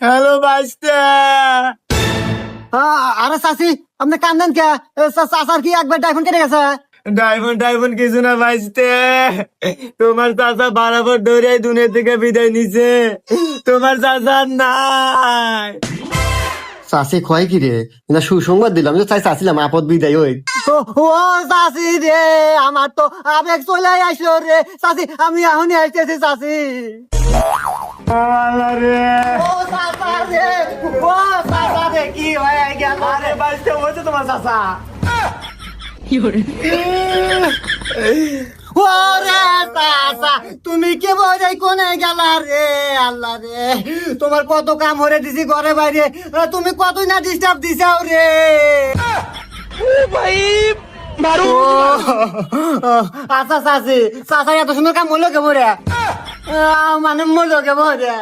Hello বাইস্তে। আরে চাচি আপনি কান্দেন কে? চাচার কি একবার ডাইফোন কেটে গেছে? ডাইফোন কিছু না বাইস্তে। তোমার চাচা বরাবর ধরে দুনিয়া থেকে বিদায় নিছে। তোমার চাচা নাই। চাচি কয় কি রে? না সুসংবাদ দিলাম যে চাইছিলাম আপদ বিদায় হই। ও চাচি রে, আমার তো আবেগ চলে আসলো রে। চাচি আমি এখনই আসতেছি চাচি। আরে ও চাচা রে, ও চাচা রে, কি হয়ে গেল? আরে বাইস্তে হয়েছে তোমার চাচা। ওরে চাচা, তুমি কে বোঝাই কোনে গেলা রে? আল্লাহ রে, তোমার কত কাম হরে দিছি ঘরে বাইরে, তুমি কতই না ডিস্টার্ব দিছাও রে। আচ্ছা চাচি, চাচা এত সুন্দর কাম হলো কে বলে? মানে মরলো কে বলে?